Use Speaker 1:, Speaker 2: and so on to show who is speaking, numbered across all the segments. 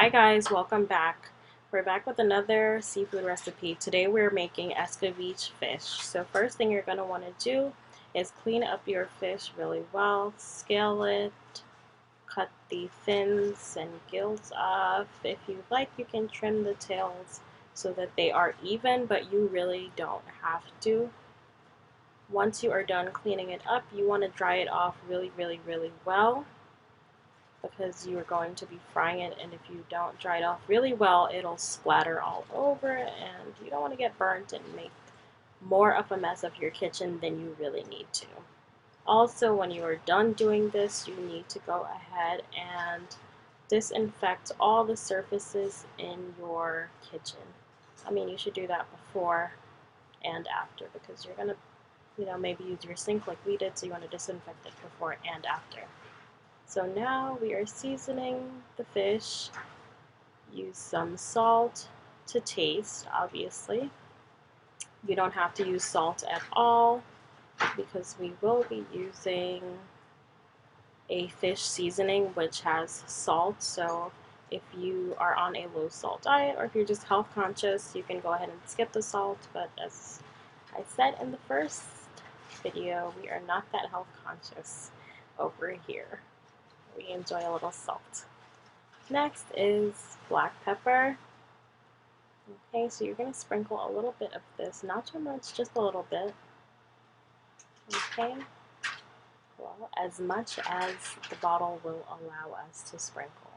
Speaker 1: Hi guys, welcome back. We're back with another seafood recipe. Today we're making escovitch fish. So first thing you're going to want to do is clean up your fish really well, scale it, cut the fins and gills off. If you like, you can trim the tails so that they are even, but you really don't have to. Once you are done cleaning it up, you want to dry it off really well, because you are going to be frying it, and if you don't dry it off really well, it'll splatter all over and you don't want to get burnt and make more of a mess of your kitchen than you really need to. Also, when you are done doing this, you need to go ahead and disinfect all the surfaces in your kitchen. I mean, you should do that before and after, because you're going to, maybe use your sink like we did, so you want to disinfect it before and after. So now we are seasoning the fish. Use some salt to taste, obviously. You don't have to use salt at all because we will be using a fish seasoning which has salt. So if you are on a low salt diet, or if you're just health conscious, you can go ahead and skip the salt. But as I said in the first video, we are not that health conscious over here. We enjoy a little salt. Next is black pepper. Okay, so you're going to sprinkle a little bit of this, not too much, just a little bit. Okay, well, as much as the bottle will allow us to sprinkle.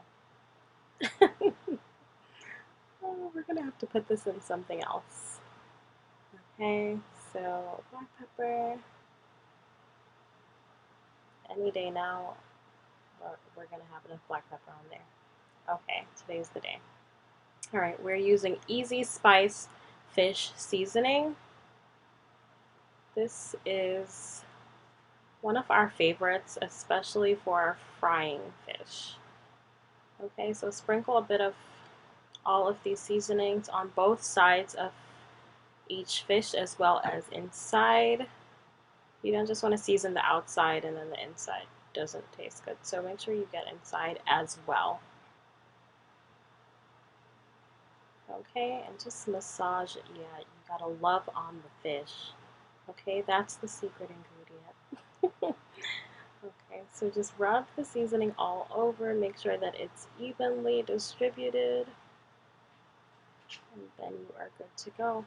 Speaker 1: Oh, we're going to have to put this in something else. Okay, so black pepper. Any day now, we're going to have enough black pepper on there. Okay, today's the day. Alright, we're using Easy Spice fish seasoning. This is one of our favorites, especially for our frying fish. Okay, so sprinkle a bit of all of these seasonings on both sides of each fish as well as inside. You don't just want to season the outside and then the inside doesn't taste good, so make sure you get inside as well. Okay, and just massage it. Yeah, you gotta love on the fish. Okay, that's the secret ingredient. Okay, so just rub the seasoning all over, make sure that it's evenly distributed, and then you are good to go.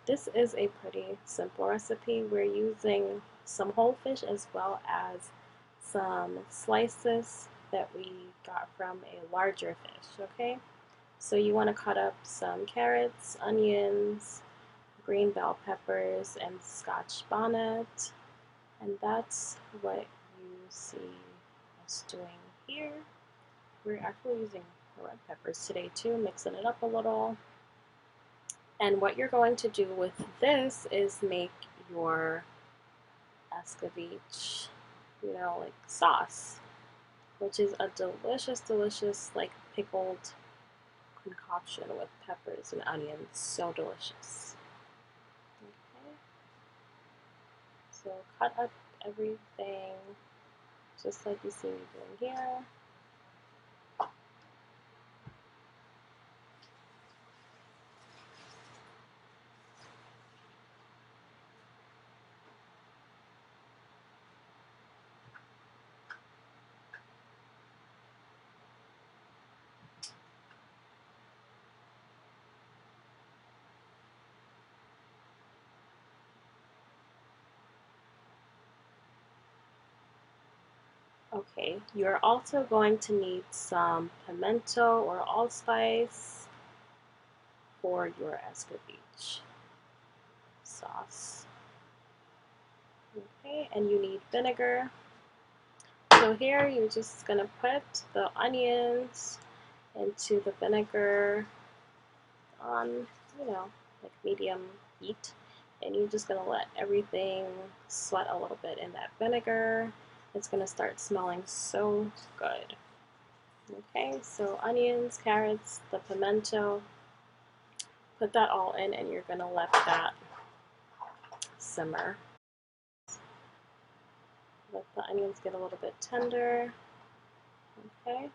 Speaker 1: This is a pretty simple recipe. We're using some whole fish as well as some slices that we got from a larger fish, okay? So you want to cut up some carrots, onions, green bell peppers, and scotch bonnet. And that's what you see us doing here. We're actually using red peppers today too, mixing it up a little. And what you're going to do with this is make your escovitch, like sauce, which is a delicious, like pickled concoction with peppers and onions. So delicious. Okay. So cut up everything just like you see me doing here. Okay, you're also going to need some pimento or allspice for your escovitch sauce. Okay, and you need vinegar. So here you're just going to put the onions into the vinegar on, like medium heat. And you're just going to let everything sweat a little bit in that vinegar. It's going to start smelling so good. Okay, so onions, carrots, the pimento, put that all in, and you're going to let that simmer. Let the onions get a little bit tender. Okay.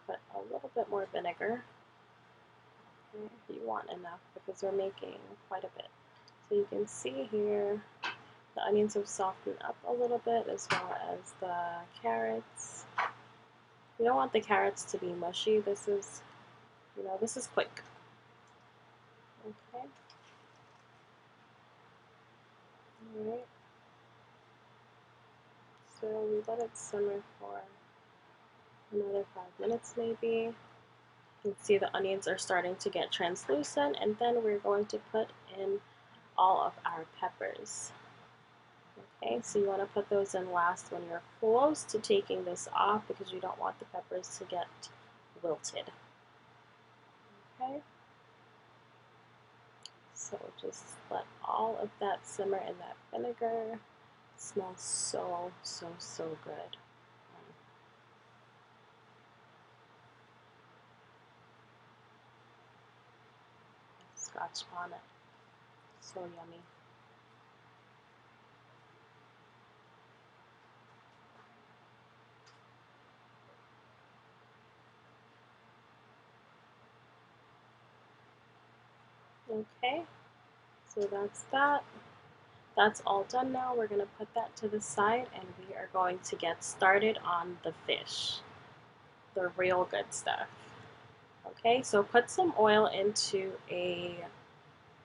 Speaker 1: put a little bit more vinegar. Okay, you want enough because we're making quite a bit. So you can see here the onions have softened up a little bit, as well as the carrots. You don't want the carrots to be mushy. This is, this is quick. Okay. Alright. So we let it simmer for another 5 minutes maybe. You can see the onions are starting to get translucent, and then we're going to put in all of our peppers. Okay, so you want to put those in last when you're close to taking this off because you don't want the peppers to get wilted. Okay, so just let all of that simmer in that vinegar. It smells so, so, so good. Scotch bonnet, so yummy. Okay, so that's that. That's all done now. We're going to put that to the side and we are going to get started on the fish, the real good stuff. Okay, so put some oil into a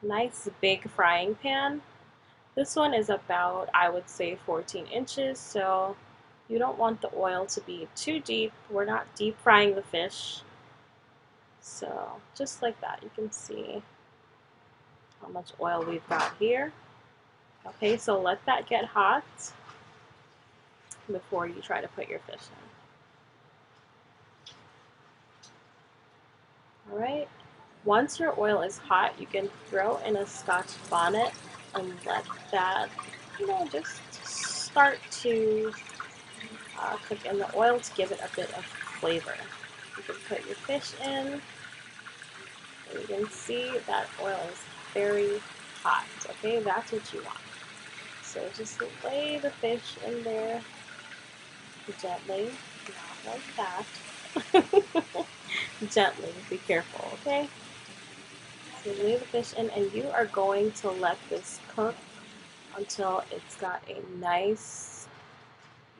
Speaker 1: nice big frying pan. This one is about, I would say, 14 inches, so you don't want the oil to be too deep. We're not deep frying the fish. So just like that, you can see how much oil we've got here. Okay, so let that get hot before you try to put your fish in. Alright, once your oil is hot, you can throw in a Scotch bonnet and let that, just start to cook in the oil to give it a bit of flavor. You can put your fish in, and you can see that oil is very hot, okay? That's what you want. So just lay the fish in there gently, not like that. Gently, be careful, okay? So lay the fish in, and you are going to let this cook until it's got a nice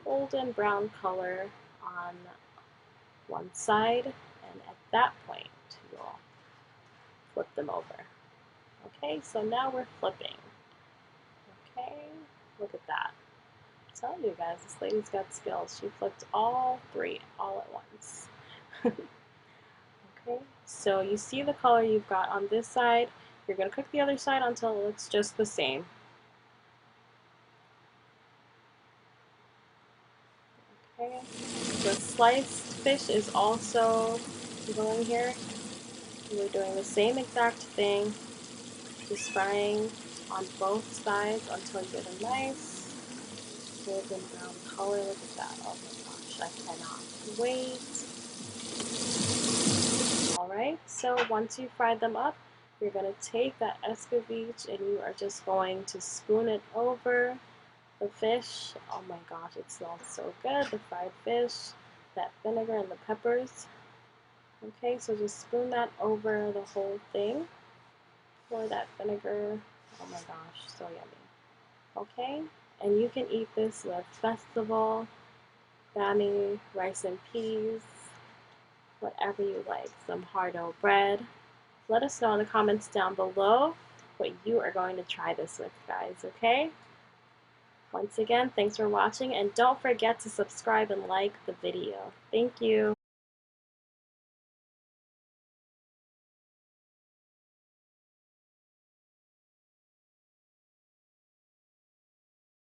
Speaker 1: golden brown color on one side, and at that point you'll flip them over. Okay, so now we're flipping. Okay, look at that. I'm telling you guys, this lady's got skills. She flipped all three all at once. Okay, so you see the color you've got on this side. You're going to cook the other side until it's just the same. Okay, the sliced fish is also going here. We're doing the same exact thing, just frying on both sides until you get a nice golden brown color. Look at that. Oh my gosh, I cannot wait. Alright, so once you fry them up, you're going to take that Escovitch and you are just going to spoon it over the fish. Oh my gosh, it smells so good. The fried fish, that vinegar and the peppers. Okay, so just spoon that over the whole thing. Pour that vinegar. Oh my gosh, so yummy. Okay, and you can eat this with festival, bami, rice and peas, whatever you like. Some hard-dough bread. Let us know in the comments down below what you are going to try this with, guys, okay? Once again, thanks for watching, and don't forget to subscribe and like the video. Thank you.